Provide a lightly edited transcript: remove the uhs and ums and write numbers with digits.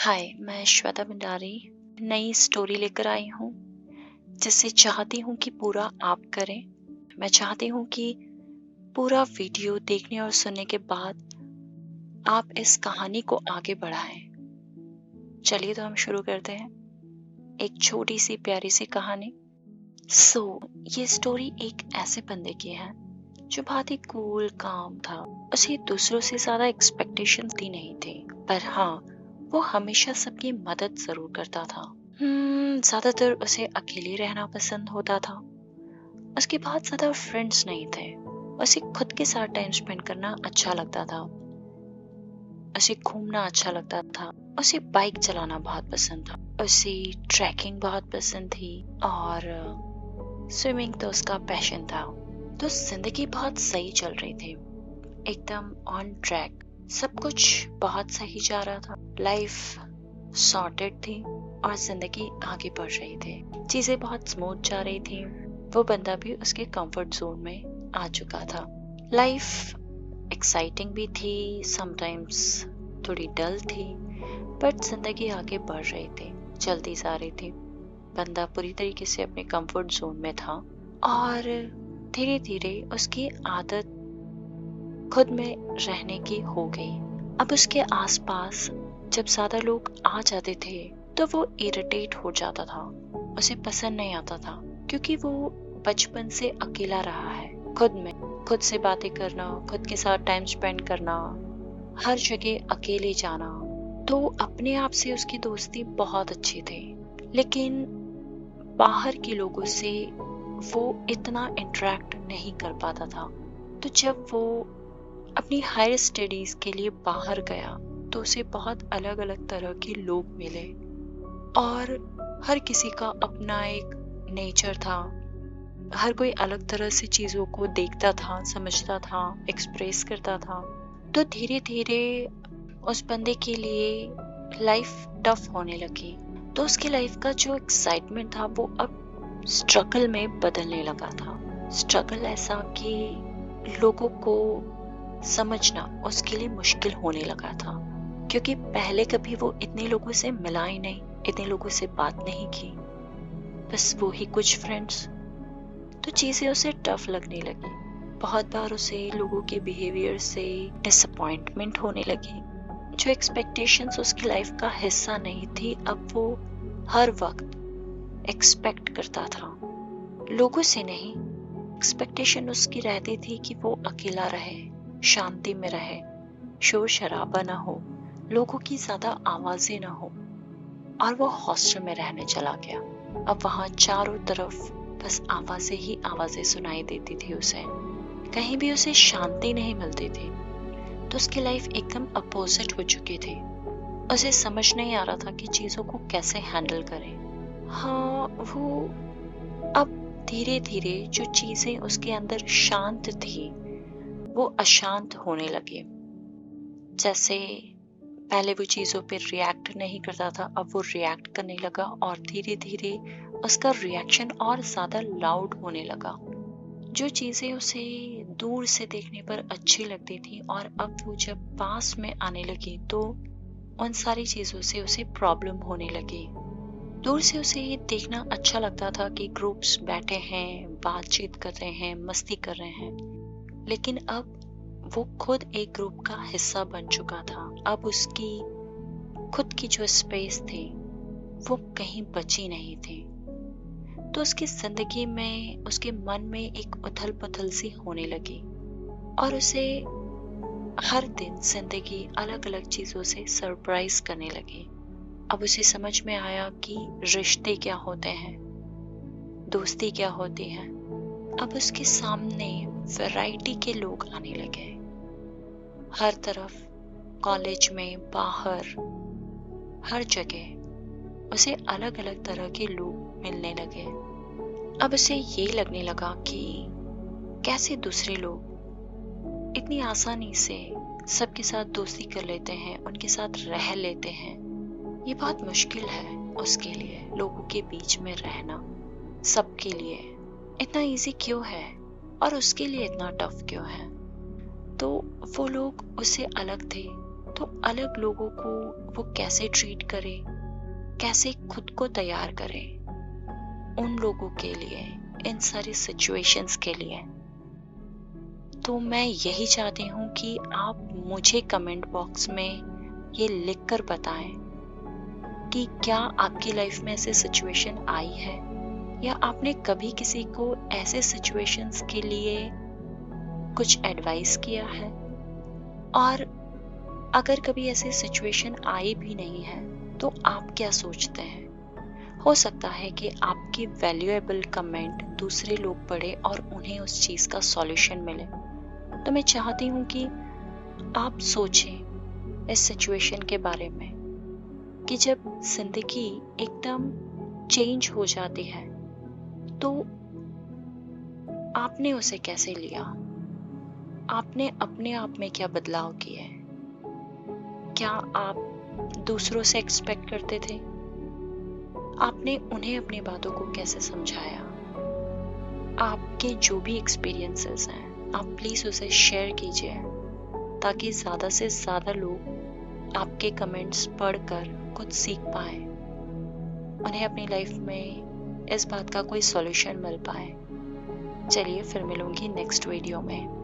हाय, मैं श्वेता भंडारी नई स्टोरी लेकर आई हूँ जिसे चाहती हूँ कि पूरा आप करें। मैं चाहती हूँ कि पूरा वीडियो देखने और सुनने के बाद आप इस कहानी को आगे बढ़ाएं। चलिए तो हम शुरू करते हैं एक छोटी सी प्यारी सी कहानी। ये स्टोरी एक ऐसे बंदे की है जो बहुत ही कूल काम था। उसे दूसरों से ज्यादा एक्सपेक्टेशंस भी नहीं थी, पर हाँ, वो हमेशा सबकी मदद जरूर करता था। ज्यादातर उसे अकेले रहना पसंद होता था। उसके बहुत ज्यादा फ्रेंड्स नहीं थे। उसे खुद के साथ टाइम स्पेंड करना अच्छा लगता था। उसे घूमना अच्छा लगता था। उसे बाइक चलाना बहुत पसंद था। उसे ट्रैकिंग बहुत पसंद थी और स्विमिंग तो उसका पैशन था। तो जिंदगी बहुत सही चल रही थी, एकदम ऑन ट्रैक। सब कुछ बहुत सही जा रहा था। लाइफ सॉर्टेड थी और जिंदगी आगे बढ़ रही थी। चीजें बहुत स्मूथ जा रही थी। वो बंदा भी उसके कंफर्ट जोन में आ चुका था। लाइफ एक्साइटिंग भी थी, समटाइम्स थोड़ी डल थी, बट जिंदगी आगे बढ़ रही थी, चलती जा रही थी। बंदा पूरी तरीके से अपने कंफर्ट जोन में था और धीरे धीरे उसकी आदत खुद में रहने की हो गई। अब उसके आसपास जब ज्यादा लोग आ जाते थे तो वो इरिटेट हो जाता था। उसे पसंद नहीं आता था क्योंकि वो बचपन से अकेला रहा है। खुद में खुद से बातें करना, खुद के साथ टाइम स्पेंड करना, हर जगह अकेले जाना। तो अपने आप से उसकी दोस्ती बहुत अच्छी थी, लेकिन बाहर के लोगों से वो इतना इंटरेक्ट नहीं कर पाता था। तो जब वो अपनी हायर स्टडीज के लिए बाहर गया तो उसे बहुत अलग अलग तरह के लोग मिले और हर किसी का अपना एक नेचर था। हर कोई अलग तरह से चीजों को देखता था, समझता था, एक्सप्रेस करता था। तो धीरे धीरे उस बंदे के लिए लाइफ टफ होने लगी। तो उसकी लाइफ का जो एक्साइटमेंट था वो अब स्ट्रगल में बदलने लगा था। स्ट्रगल ऐसा कि लोगों को समझना उसके लिए मुश्किल होने लगा था, क्योंकि पहले कभी वो इतने लोगों से मिला ही नहीं, इतने लोगों से बात नहीं की, बस वो ही कुछ फ्रेंड्स। तो चीजें उसे टफ लगने लगी। बहुत बार उसे लोगों के बिहेवियर से डिसअपॉइंटमेंट होने लगी। जो एक्सपेक्टेशंस उसकी लाइफ का हिस्सा नहीं थी, अब वो हर वक्त एक्सपेक्ट करता था। लोगों से नहीं, एक्सपेक्टेशन उसकी रहती थी कि वो अकेला रहे, शांति में रहे, शोर शराबा ना हो, लोगों की ज्यादा आवाजें ना हो। और वो हॉस्टल में रहने चला गया। अब वहां चारों तरफ बस आवाजें ही आवाजें सुनाई देती थी उसे। कहीं भी उसे शांति नहीं मिलती थी। तो उसकी लाइफ एकदम अपोजिट हो चुकी थी। उसे समझ नहीं आ रहा था कि चीजों को कैसे हैंडल करे। हाँ, वो अब धीरे धीरे जो चीजें उसके अंदर शांत थी वो अशांत होने लगी। जैसे पहले वो चीजों पे रिएक्ट नहीं करता था, अब वो रिएक्ट करने लगा और धीरे धीरे उसका रिएक्शन और ज्यादा लाउड होने लगा। जो चीजें उसे दूर से देखने पर अच्छी लगती थी और अब वो जब पास में आने लगी तो उन सारी चीजों से उसे प्रॉब्लम होने लगी। दूर से उसे ये देखना अच्छा लगता था कि ग्रुप्स बैठे हैं, बातचीत कर रहे हैं, मस्ती कर रहे हैं, लेकिन अब वो खुद एक ग्रुप का हिस्सा बन चुका था। अब उसकी खुद की जो स्पेस थी वो कहीं बची नहीं थी। तो उसकी जिंदगी में, उसके मन में एक उथल पुथल सी होने लगी और उसे हर दिन जिंदगी अलग अलग चीजों से सरप्राइज करने लगी। अब उसे समझ में आया कि रिश्ते क्या होते हैं, दोस्ती क्या होती है। अब उसके सामने वैरायटी के लोग आने लगे। हर तरफ, कॉलेज में, बाहर, हर जगह उसे अलग अलग तरह के लोग मिलने लगे। अब उसे ये लगने लगा कि कैसे दूसरे लोग इतनी आसानी से सबके साथ दोस्ती कर लेते हैं, उनके साथ रह लेते हैं। ये बहुत मुश्किल है उसके लिए, लोगों के बीच में रहना सबके लिए इतना इजी क्यों है और उसके लिए इतना टफ क्यों है। तो वो लोग उससे अलग थे, तो अलग लोगों को वो कैसे ट्रीट करे, कैसे खुद को तैयार करे उन लोगों के लिए, इन सारी सिचुएशंस के लिए। तो मैं यही चाहती हूँ कि आप मुझे कमेंट बॉक्स में ये लिखकर बताएं कि क्या आपकी लाइफ में ऐसे सिचुएशन आई है, या आपने कभी किसी को ऐसे सिचुएशंस के लिए कुछ एडवाइस किया है। और अगर कभी ऐसी सिचुएशन आई भी नहीं है तो आप क्या सोचते हैं। हो सकता है कि आपकी वैल्यूएबल कमेंट दूसरे लोग पढ़े और उन्हें उस चीज़ का सॉल्यूशन मिले। तो मैं चाहती हूँ कि आप सोचें इस सिचुएशन के बारे में कि जब जिंदगी एकदम चेंज हो जाती है तो आपने उसे कैसे लिया, आपने अपने आप में क्या बदलाव किए। क्या आप दूसरों से एक्सपेक्ट करते थे, आपने उन्हें अपनी बातों को कैसे समझाया। आपके जो भी एक्सपीरियंसेस हैं आप प्लीज़ उसे शेयर कीजिए, ताकि ज़्यादा से ज़्यादा लोग आपके कमेंट्स पढ़कर कुछ सीख पाए, उन्हें अपनी लाइफ में इस बात का कोई सॉल्यूशन मिल पाए। चलिए फिर मिलूंगी नेक्स्ट वीडियो में।